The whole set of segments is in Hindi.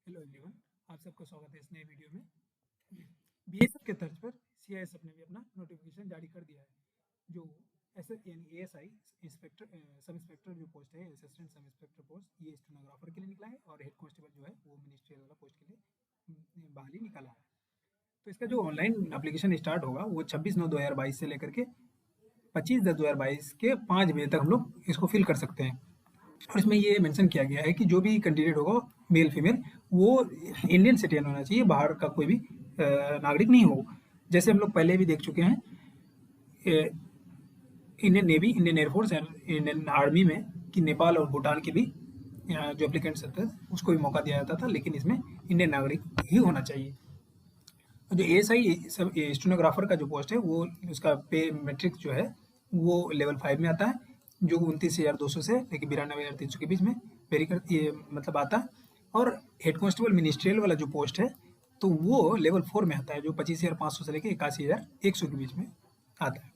हेलो एवरीवन, आप सबका स्वागत है इस नए वीडियो में। बीएसएफ के तर्ज पर सीआईएसएफ ने भी अपना नोटिफिकेशन जारी कर दिया है। जो एस यानी एएसआई इंस्पेक्टर सब इंस्पेक्टर जो पोस्ट है, असिस्टेंट सब इंस्पेक्टर पोस्ट, ये स्टेनोग्राफर के लिए निकला है और हेड कांस्टेबल जो है वो मिनिस्ट्रियल वाला पोस्ट के लिए बहाली निकाला है। तो इसका जो ऑनलाइन एप्लीकेशन स्टार्ट होगा वो 26/9/2022 से लेकर के 25/10/2022 के 5 बजे तक हम लोग इसको फिल कर सकते हैं। और इसमें ये मेंशन किया गया है कि जो भी कैंडिडेट होगा मेल फीमेल वो इंडियन सिटीजन होना चाहिए, बाहर का कोई भी नागरिक नहीं हो। जैसे हम लोग पहले भी देख चुके हैं इंडियन नेवी, इंडियन एयरफोर्स और इंडियन आर्मी में कि नेपाल और भूटान के भी जो एप्लीकेंट्स थे उसको भी मौका दिया जाता था, लेकिन इसमें इंडियन नागरिक ही होना चाहिए। जो एएसआई सब स्टेनोग्राफर का जो पोस्ट है वो उसका पे मैट्रिक्स जो है वो लेवल 5 में आता है, जो 29,200 से लेकर 92,300 के बीच में वेरी कर ये मतलब आता है। और हेड कांस्टेबल मिनिस्ट्रियल वाला जो पोस्ट है तो वो लेवल 4 में आता है, जो 25,500 से लेकर 81,100 के बीच में आता है।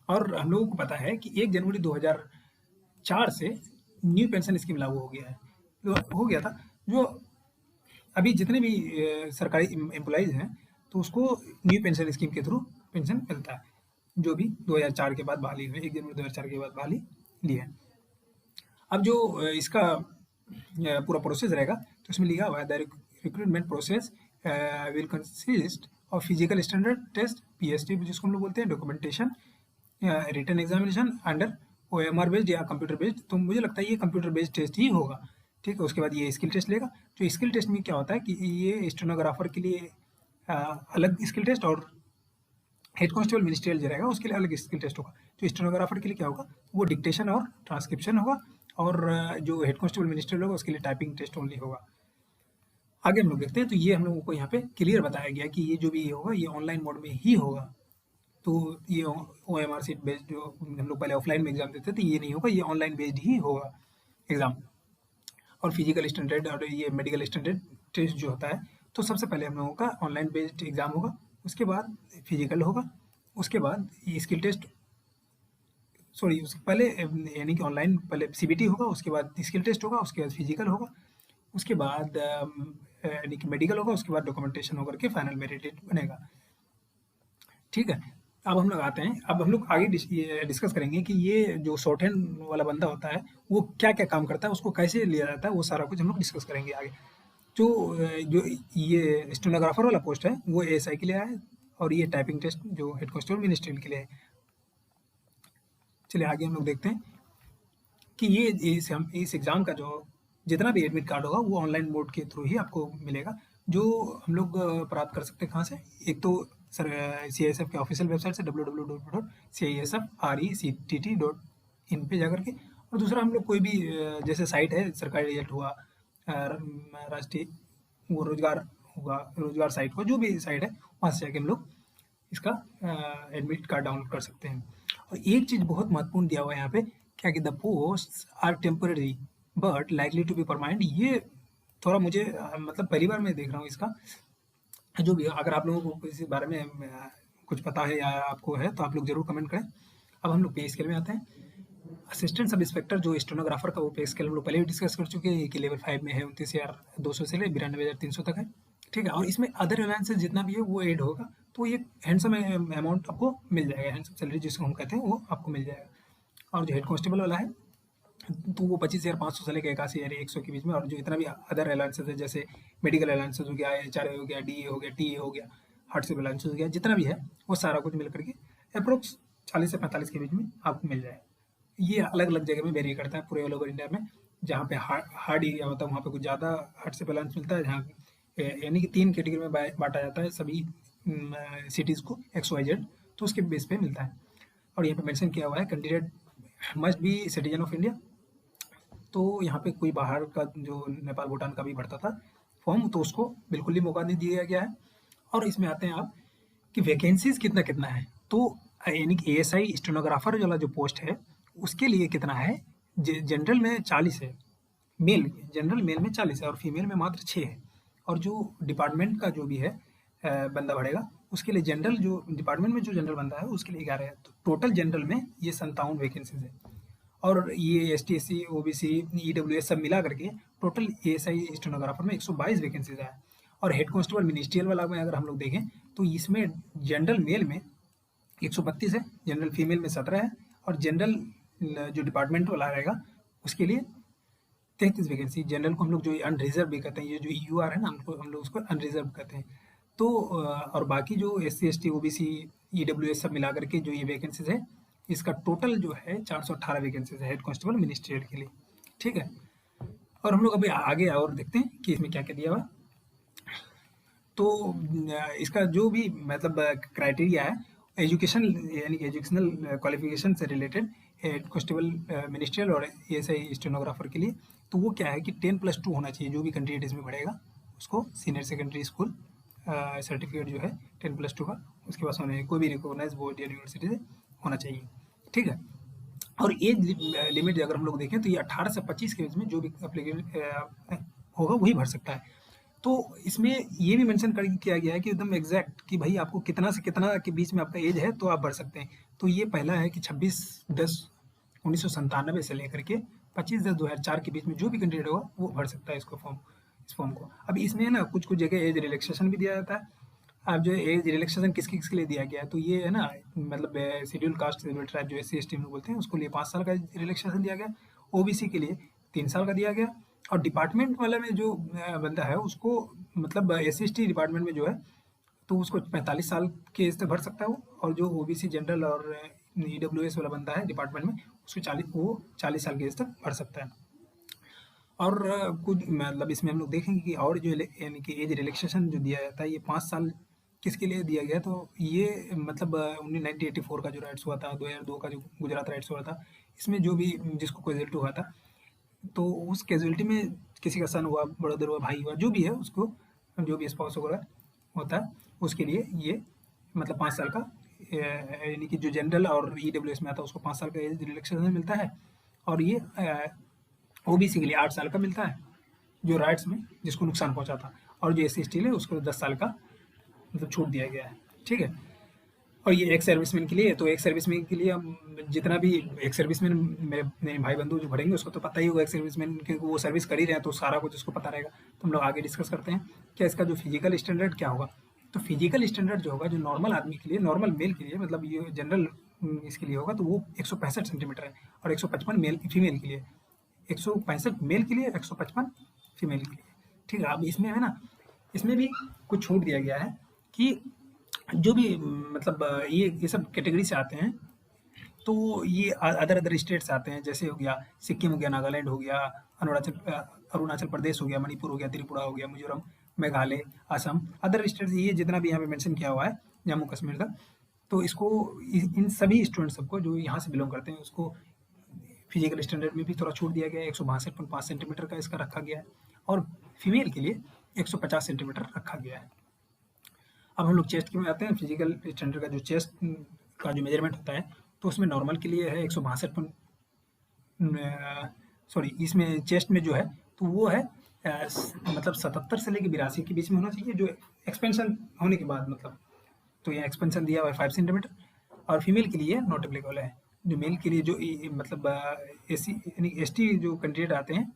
और हम लोगों को पता है कि 1 जनवरी 2004 से न्यू पेंशन स्कीम लागू हो गया है, हो गया था। जो अभी जितने भी सरकारी एम्प्लॉइज हैं तो उसको न्यू पेंशन स्कीम के थ्रू पेंशन मिलता है, जो भी 2004 के बाद बहाली हुई, 1 जनवरी 2004 के बाद बहाली ली है। अब जो इसका पूरा प्रोसेस रहेगा तो इसमें लिखा हुआ है the recruitment process will consist of physical standard test PST जिसको हम लोग बोलते हैं, documentation, written examination under OMR based या कंप्यूटर बेस्ड। तो मुझे लगता है ये कंप्यूटर बेस्ड टेस्ट ही होगा, ठीक है। उसके बाद ये स्किल टेस्ट लेगा। जो स्किल टेस्ट में क्या होता है कि ये स्टेनोग्राफर के लिए अलग स्किल टेस्ट और हेड कांस्टेबल मिनिस्ट्रियल जो रहेगा उसके लिए अलग स्किल टेस्ट होगा। जो स्टेनोग्राफर के लिए क्या होगा वो डिक्टेशन और ट्रांसक्रिप्शन होगा, और जो हेड कांस्टेबल मिनिस्ट्रियल होगा उसके लिए टाइपिंग टेस्ट ओनली होगा। आगे हम लोग देखते हैं तो ये हम लोगों को यहाँ पे क्लियर बताया गया कि ये जो भी होगा ये ऑनलाइन मोड में ही होगा। तो ये OMR सीट बेस्ड जो हम लोग पहले ऑफलाइन में एग्जाम देते थे ये नहीं होगा, ये ऑनलाइन बेस्ड ही होगा एग्जाम। और फिजिकल स्टैंडर्ड और ये मेडिकल स्टैंडर्ड टेस्ट जो होता है तो सबसे पहले हम लोगों का ऑनलाइन बेस्ड एग्जाम होगा, उसके बाद फिजिकल होगा, उसके बाद स्किल टेस्ट, सॉरी उसके पहले यानी कि ऑनलाइन पहले सीबीटी होगा, उसके बाद स्किल टेस्ट होगा, उसके बाद फिजिकल होगा, उसके बाद यानी कि मेडिकल होगा, उसके बाद डॉक्यूमेंटेशन होकर के फाइनल मेरिट लिस्ट बनेगा, ठीक है। अब हम लोग आते हैं, अब हम लोग आगे डिस्कस करेंगे कि ये जो शॉर्ट हैंड वाला बंदा होता है वो क्या क्या काम करता है, उसको कैसे लिया जाता है, वो सारा कुछ हम लोग डिस्कस करेंगे आगे। जो ये स्टेनोग्राफर वाला पोस्ट है वो एएसआई के लिए है, और ये टाइपिंग टेस्ट जो हेड कांस्टेबल मिनिस्ट्रियल के लिए है। चलिए आगे हम लोग देखते हैं कि ये इस एग्ज़ाम का जो जितना भी एडमिट कार्ड होगा वो ऑनलाइन मोड के थ्रू ही आपको मिलेगा, जो हम लोग प्राप्त कर सकते हैं कहाँ से। एक तो सर सीआईएसएफ के ऑफिशियल वेबसाइट से www.cifrect.in पे जाकर के, और दूसरा हम लोग कोई भी जैसे साइट है सरकारी रिजल्ट हुआ, राष्ट्रीय वो रोजगार होगा, रोजगार साइट हुआ, जो भी साइट है वहाँ से जाके हम लोग इसका एडमिट कार्ड डाउनलोड कर सकते हैं। और एक चीज़ बहुत महत्वपूर्ण दिया हुआ है यहाँ पे, क्या कि the post are temporary but likely to be permanent. ये थोड़ा मुझे मतलब पहली बार मैं देख रहा हूँ इसका, जो भी अगर आप लोगों को इस बारे में कुछ पता है या आपको है तो आप लोग जरूर कमेंट करें। अब हम लोग पे स्केल में आते हैं। असिस्टेंट सब इंस्पेक्टर जो स्टेनोग्राफर का वो पे स्केल हम लोग पहले भी डिस्कस कर चुके हैं कि लेवल 5 में है, 29,200 से ले 92,300 तक है, ठीक है। और इसमें अदर अलाउंसेस जितना भी है वो ऐड होगा, तो ये हैंडसम अमाउंट आपको मिल जाएगा, हैंडसम सैलरी जिसको हम कहते हैं वो आपको मिल जाएगा। और जो हेड कांस्टेबल वाला है तो वो 25,500 से लेकर 81,100 के बीच में, और जो इतना भी अदर अलाउंसेस है जैसे मेडिकल अलाउंसेस हो गया, HRA हो गया, DA हो गया, TA हो गया, हार्डशिप अलाउंसेस हो गया, जितना भी है वो सारा कुछ मिल करके अप्रोक्स 40 से 45 के बीच में आपको मिल जाए। ये अलग अलग जगह में वेरी करता है पूरे ऑल ओवर इंडिया में। जहाँ पे हार्ड एरिया होता है वहाँ पे कुछ ज़्यादा हार्डशिप अलाउंस मिलता है, जहाँ यानी कि 3 कैटेगरी में बांटा जाता है सभी सिटीज़ को XYZ, तो उसके बेस पे मिलता है। और यहाँ पे मेंशन किया हुआ है candidate must be citizen of India. तो यहाँ पे कोई बाहर का जो नेपाल भूटान का भी भरता था फॉर्म तो उसको बिल्कुल ही मौका नहीं दिया गया है। और इसमें आते हैं आप कि वैकेंसीज कितना कितना है, तो यानी कि एएसआई स्टेनोग्राफर वाला जो पोस्ट है उसके लिए कितना है, जनरल में 40 है, मेल जनरल मेल में 40 है और फीमेल में मात्र 6 है। और जो डिपार्टमेंट का जो भी है बंदा बढ़ेगा उसके लिए जनरल, जो डिपार्टमेंट में जो जनरल बंदा है उसके लिए 11 है। तो टोटल जनरल में ये 57 वैकेंसीज है, और ये ST SC OBC EWS सब मिला करके टोटल एएसआई स्टेनोग्राफर में 122 वैकेंसीज है। और हेड कांस्टेबल मिनिस्ट्रियल वाला में अगर हम लोग देखें तो इसमें जनरल मेल में 132 है, जनरल फीमेल में 17 है, और जनरल जो डिपार्टमेंट वाला रहेगा उसके लिए 33 वैकेंसी। जनरल को हम लोग जो अनरिजर्व भी कहते हैं, ये जो यूआर है ना, हम लोग उसको अनरिजर्व कहते हैं। तो और बाकी जो एससी एसटी ओबीसी ईडब्ल्यूएस सब मिला करके जो ये वैकेंसीज है, इसका टोटल जो है 418 वैकेंसीज है हेड कांस्टेबल मिनिस्ट्रियल के लिए। ठीक है, और हम लोग अभी आगे और देखते हैं कि इसमें क्या क्या दिया हुआ। तो इसका जो भी मतलब क्राइटेरिया है, एजुकेशन यानी कि एजुकेशनल क्वालिफिकेशन से रिलेटेड हेड कांस्टेबल मिनिस्ट्रियल और एएसआई स्टेनोग्राफर के लिए, तो वो क्या है कि 10+2 होना चाहिए। जो भी कैंडिडेट इसमें पढ़ेगा उसको सीनियर सेकेंडरी स्कूल सर्टिफिकेट जो है 10+2 का उसके पास होना है, कोई भी रिकॉग्नाइज बोर्ड या यूनिवर्सिटी से होना चाहिए। ठीक है, और एज लिमिट अगर हम लोग देखें तो ये 18 से 25 के बीच में जो भी एप्लीकेशन होगा वही भर सकता है। तो इसमें ये भी मेंशन कर किया गया है कि एकदम एग्जैक्ट कि भाई आपको कितना से कितना के बीच में आपका एज है तो आप भर सकते हैं। तो ये पहला है कि 26/10/1997 से लेकर के 25/10/2004 के बीच में जो भी कैंडिडेट होगा वो भर सकता है इसको इस फॉर्म को। अब इसमें ना कुछ कुछ जगह एज रिलैक्सेशन भी दिया जाता है। अब जो एज रिलैक्सेशन किसके लिए दिया गया है, तो ये है ना मतलब शेड्यूल कास्ट शेड्यूल ट्राइब जो एससी एसटी में बोलते हैं उसको लिए 5 साल का रिलैक्सेशन दिया गया। ओबीसी के लिए 3 साल का दिया गया। और डिपार्टमेंट वाला में जो बंदा है उसको मतलब एससी एसटी डिपार्टमेंट में जो है तो उसको 45 साल के एज तक भर सकता है वो। और जो ओबीसी जनरल और ईडब्ल्यूएस वाला बंदा है डिपार्टमेंट में उसको 40 साल के एज तक भर सकता है। और कुछ मतलब इसमें हम लोग देखेंगे कि और जो यानी कि एज रिलैक्सेशन जो दिया जाता है ये 5 साल किसके लिए दिया गया, तो ये मतलब 1984 का जो राइट्स हुआ था, 2002 का जो गुजरात राइट्स हुआ था, इसमें जो भी जिसको कैजुअल्टी हुआ था तो उस कैजुअल्टी में किसी का सन हुआ, ब्रदर हुआ, भाई हुआ, जो भी है उसको जो भी स्पाउस वगैरह होता है उसके लिए ये मतलब 5 साल का यानी कि जो जनरल और ईडब्ल्यूएस में आता है उसको 5 साल का एज रिलैक्सेशन मिलता है। और ये ओबीसी के लिए 8 साल का मिलता है जो राइट्स में जिसको नुकसान पहुंचा था। और जो एससी एसटी है उसको 10 साल का मतलब छूट दिया गया है। ठीक है, और ये एक्स सर्विसमैन के लिए, तो एक्स सर्विसमैन के लिए हम जितना भी एक्स सर्विसमैन मेरे भाई बंधु जो पढ़ेंगे उसको तो पता ही होगा एक्स सर्विसमैन, क्योंकि वो सर्विस कर ही रहे हैं तो सारा कुछ उसको पता रहेगा। तो हम लोग आगे डिस्कस करते हैं क्या इसका जो फिजिकल स्टैंडर्ड क्या होगा। तो फिजिकल स्टैंडर्ड जो होगा जो नॉर्मल आदमी के लिए, नॉर्मल मेल के लिए, मतलब ये जनरल इसके लिए होगा तो वो 165 सेंटीमीटर है। और 155 मेल फीमेल के लिए, 165 मेल के लिए, 155 फीमेल के लिए। ठीक है, अब इसमें है ना, इसमें भी कुछ छूट दिया गया है कि जो भी मतलब ये सब कैटेगरी से आते हैं तो ये अदर स्टेट से आते हैं, जैसे हो गया सिक्किम हो गया, नागालैंड हो गया, अरुणाचल प्रदेश हो गया, मणिपुर हो गया, त्रिपुरा हो गया, मिजोरम, मेघालय, असम, अदर स्टेट ये जितना भी यहाँ पे मेंशन किया हुआ है जम्मू कश्मीर तक। तो इसको इन सभी स्टूडेंट सबको जो यहाँ से बिलोंग करते हैं उसको फिजिकल स्टैंडर्ड में भी थोड़ा छूट दिया गया है। 162.5 सेंटीमीटर का इसका रखा गया है। और फीमेल के लिए 150 सेंटीमीटर रखा गया है। अब हम लोग चेस्ट में आते हैं। फिजिकल स्टैंडर्ड का जो चेस्ट का जो मेजरमेंट होता है तो उसमें नॉर्मल के लिए है 162 सॉरी इसमें चेस्ट में जो है तो वो है मतलब 77 से लेकर 82 के बीच में होना चाहिए, जो एक्सपेंशन होने के बाद मतलब। तो ये एक्सपेंशन दिया हुआ है 5 सेंटीमीटर। और फीमेल के लिए नॉट एप्लीकेबल है। जो मेल के लिए जो मतलब एससी यानी एसटी जो कैंडिडेट आते हैं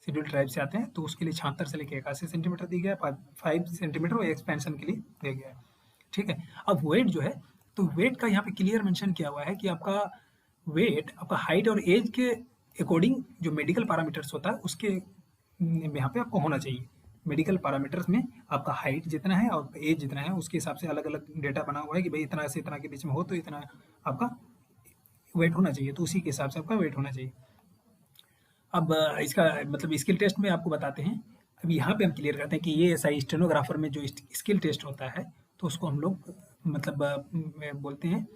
शेड्यूल ट्राइब से आते हैं तो उसके लिए 76 से लेकर 81 सेंटीमीटर दिया गया है। 5 सेंटीमीटर वो एक्सपेंशन के लिए दिया गया है। ठीक है, अब वेट जो है तो वेट का यहाँ पे क्लियर मेंशन किया हुआ है कि आपका वेट आपका हाइट और एज के अकॉर्डिंग जो मेडिकल पैरामीटर्स होता है उसके यहाँ पे आपको होना चाहिए। मेडिकल पैरामीटर्स में आपका हाइट जितना है और एज जितना है उसके हिसाब से अलग अलग डेटा बना हुआ है कि भाई इतना से इतना के बीच में हो तो इतना आपका वेट होना चाहिए, तो उसी के हिसाब से आपका वेट होना चाहिए। अब इसका मतलब स्किल टेस्ट में आपको बताते हैं। अब यहाँ पे हम क्लियर करते हैं कि ये ऐसा स्टेनोग्राफर में जो स्किल टेस्ट होता है तो उसको हम लोग मतलब बोलते हैं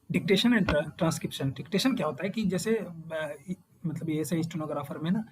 डिक्टेशन एंड ट्रांसक्रिप्शन। डिक्टेशन क्या होता है कि जैसे मतलब ये ऐसा स्टेनोग्राफर में ना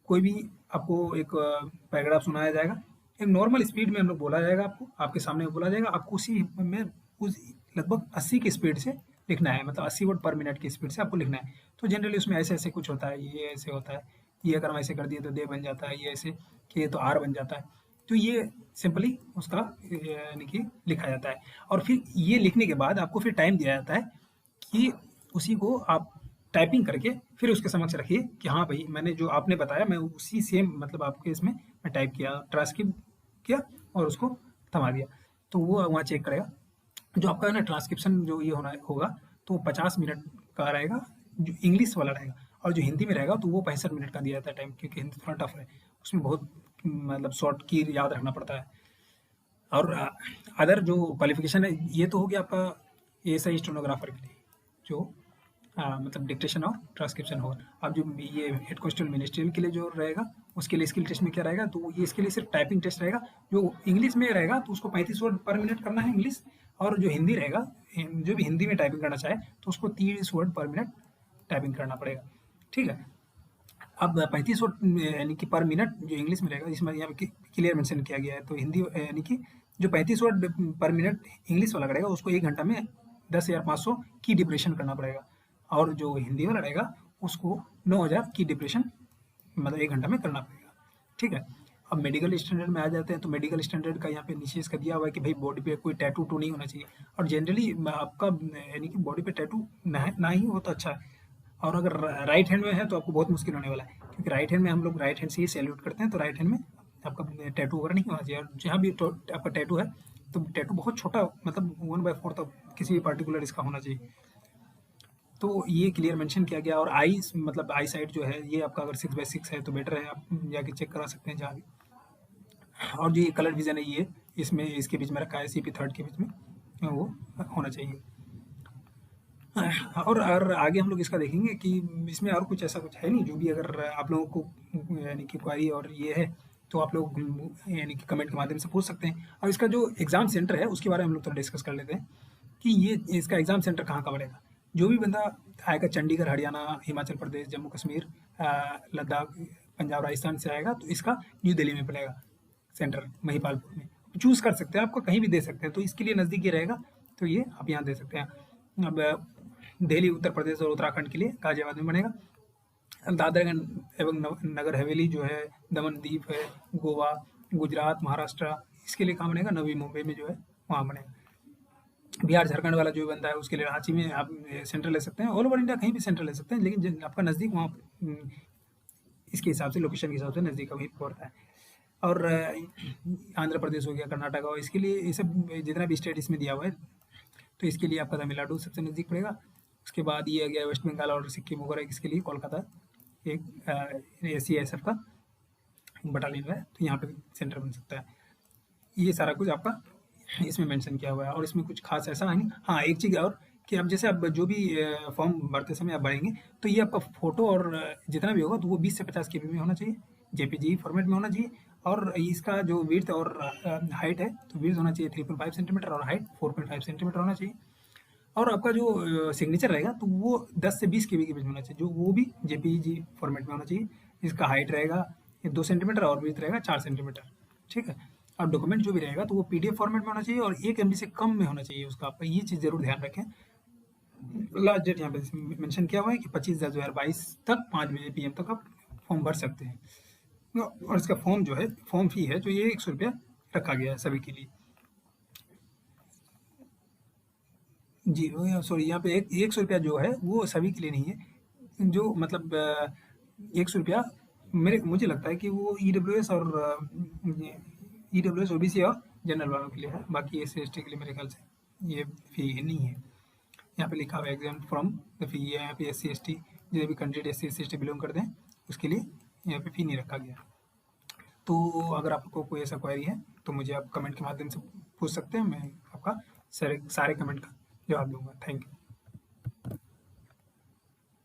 कोई भी आपको एक पैराग्राफ सुनाया जाएगा, एक नॉर्मल स्पीड में हम लोग बोला जाएगा, आपको आपके सामने बोला जाएगा, आपको उसी में उस लगभग 80 की स्पीड से लिखना है, मतलब 80 वर्ड पर मिनट की स्पीड से आपको लिखना है। तो जनरली उसमें ऐसे ऐसे कुछ होता है, ये ऐसे होता है, ये अगर हम ऐसे कर दिए तो दे बन जाता है, ये ऐसे किए तो आर बन जाता है। तो ये सिंपली उसका यानी कि लिखा जाता है। और फिर ये लिखने के बाद आपको फिर टाइम दिया जाता है कि उसी को आप टाइपिंग करके फिर उसके समक्ष रखिए कि हाँ भाई मैंने जो आपने बताया मैं उसी सेम मतलब आपके इसमें मैं टाइप किया, ट्रांसक्रिप्ट किया और उसको थमा दिया, तो वो वहाँ चेक करेगा। जो आपका है ना ट्रांसक्रिप्शन जो ये होना होगा, तो वो 50 मिनट का रहेगा, जो इंग्लिश वाला रहेगा, और जो हिंदी में रहेगा तो वो 65 मिनट का दिया जाता है टाइम, क्योंकि हिंदी थोड़ा टफ है, उसमें बहुत मतलब शॉर्ट की याद रखना पड़ता है। और अदर जो क्वालिफिकेशन है ये तो हो गया आपका एएसआई स्टेनोग्राफर के लिए, जो मतलब डिक्टेशन और ट्रांसक्रिप्शन होगा। अब जो ये हेड कांस्टेबल मिनिस्ट्रियल के लिए जो रहेगा, उसके लिए स्किल टेस्ट में क्या रहेगा, तो ये इसके लिए सिर्फ टाइपिंग टेस्ट रहेगा। जो इंग्लिश में रहेगा तो उसको 35 वर्ड पर मिनट करना है इंग्लिश, और जो हिंदी रहेगा, जो भी हिंदी में टाइपिंग करना चाहे तो उसको 30 वर्ड पर मिनट टाइपिंग करना पड़ेगा। ठीक है। अब 35 वर्ड यानी कि पर मिनट जो इंग्लिश में रहेगा, इसमें यहाँ पे क्लियर मेंशन किया गया है, तो हिंदी यानी कि जो 35 वर्ड पर मिनट इंग्लिश वाला रहेगा उसको 1 घंटा में 10,500 की डिप्रेशन करना पड़ेगा, और जो हिंदी वाला रहेगा उसको 9,000 की डिप्रेशन मतलब 1 घंटा में करना पड़ेगा। ठीक है। अब मेडिकल स्टैंडर्ड में आ जाते हैं, तो मेडिकल स्टैंडर्ड का यहाँ पे नीचे इसका दिया हुआ है कि भाई बॉडी पे कोई टैटू टू नहीं होना चाहिए, और जनरली आपका यानी कि बॉडी पे टैटू ना ही हो तो अच्छा है। और अगर राइट हैंड में है तो आपको बहुत मुश्किल होने वाला है, क्योंकि राइट हैंड में हम लोग राइट हैंड से ही सैल्यूट करते हैं, तो राइट हैंड में आपका टैटू वगैरह नहीं होना चाहिए। और जहाँ भी आपका टैटू है तो टैटू बहुत छोटा मतलब 1/4 किसी भी पार्टिकुलर इसका होना चाहिए। तो ये क्लियर मेंशन किया गया। और आई मतलब आई साइड जो है ये आपका अगर 6/6 है तो बेटर है, आप जाके चेक करा सकते हैं जहाँ भी। और जो ये कलर विजन है ये इसमें इसके बीच में रखा है, सीपी थर्ड के बीच में वो होना चाहिए। और आगे हम लोग इसका देखेंगे कि इसमें और कुछ ऐसा कुछ है नहीं, जो भी अगर आप लोगों को यानी कि क्वारी और ये है तो आप लोग यानी कि कमेंट के माध्यम से पूछ सकते हैं। और इसका जो एग्ज़ाम सेंटर है उसके बारे में हम लोग थोड़ा डिस्कस कर लेते हैं कि ये इसका एग्ज़ाम सेंटर कहाँ का बनेगा। जो भी बंदा आएगा चंडीगढ़, हरियाणा, हिमाचल प्रदेश, जम्मू कश्मीर, लद्दाख, पंजाब, राजस्थान से आएगा तो इसका न्यू दिल्ली में पड़ेगा सेंटर, महिपालपुर में। चूज़ कर सकते हैं, आपको कहीं भी दे सकते हैं, तो इसके लिए नज़दीक ये रहेगा तो ये आप यहाँ दे सकते हैं। अब दिल्ली उत्तर प्रदेश और उत्तराखंड के लिए गाजियाबाद में बनेगा। दादरा एवं नगर हवेली जो है, दमन दीप है, गोवा, गुजरात, महाराष्ट्र, इसके लिए कहाँ बनेगा, नवी मुंबई में जो है वहाँ बनेगा। बिहार झारखंड वाला जो बंदा है उसके लिए रांची में आप सेंटर ले सकते हैं, ऑल ओवर इंडिया कहीं भी सेंटर ले सकते हैं, लेकिन आपका नज़दीक वहाँ इसके हिसाब से लोकेशन के हिसाब से नज़दीक का वहीं पड़ता है। और आंध्र प्रदेश हो गया, कर्नाटक हो, इसके लिए ये सब जितना भी स्टेट इसमें दिया हुआ है, तो इसके लिए आपका तमिलनाडु सबसे नज़दीक पड़ेगा। उसके बाद ये आ गया वेस्ट बंगाल और सिक्किम वगैरह, इसके लिए कोलकाता एक सीआईएसएफ का बटालियन है, तो यहाँ पे सेंटर बन सकता है। ये सारा कुछ आपका इसमें मेंशन किया हुआ है, और इसमें कुछ खास ऐसा है नहीं। हाँ, एक चीज़ और कि अब जैसे आप जो भी फॉर्म भरते समय आप भरेंगे तो ये आपका फ़ोटो और जितना भी होगा तो वो 20 से 50 केबी में होना चाहिए, जेपीजी फॉर्मेट में होना चाहिए। और इसका जो विड्थ और हाइट है, तो विड्थ होना चाहिए 3.5 सेंटीमीटर और हाइट 4.5 सेंटीमीटर होना चाहिए। और आपका जो सिग्नेचर रहेगा तो वो 10 से 20 केबी के बीच में होना चाहिए, जो वो भी जेपीजी फॉर्मेट में होना चाहिए। इसका हाइट रहेगा 2 सेंटीमीटर और विड्थ रहेगा 4 सेंटीमीटर। ठीक है। और डॉक्यूमेंट जो भी रहेगा तो वो पीडीएफ फॉर्मेट में होना चाहिए और 1 एमबी से कम में होना चाहिए उसका। आप ये चीज़ ज़रूर ध्यान रखें। लास्ट डेट यहाँ पे मेंशन किया हुआ है कि 25/10/2022 तक 5 बजे पीएम तक आप फॉर्म भर सकते हैं। और इसका फॉर्म जो है, फॉर्म फी है जो ये 100 रुपया रखा गया है सभी के लिए। जी, सॉरी, यहाँ पे 100 रुपया जो है वो सभी के लिए नहीं है। जो मतलब 100 रुपया मुझे लगता है कि वो ईडब्ल्यूएस और ओबीसी और जनरल वालों के लिए है, बाकी एससी एसटी के लिए मेरे ख्याल से ये फी नहीं है। यहाँ पे लिखा हुआ है एग्जाम फ्रॉम द फी, यहाँ पे एससी एसटी जितने भी कैंडिडेट एससी एसटी बिलोंग करते हैं उसके लिए यहाँ पे फी नहीं रखा गया। तो अगर आपको कोई ऐसा क्वेरी है तो मुझे आप कमेंट के माध्यम से पूछ सकते हैं, मैं आपका सारे कमेंट का जवाब दूंगा। Thank you.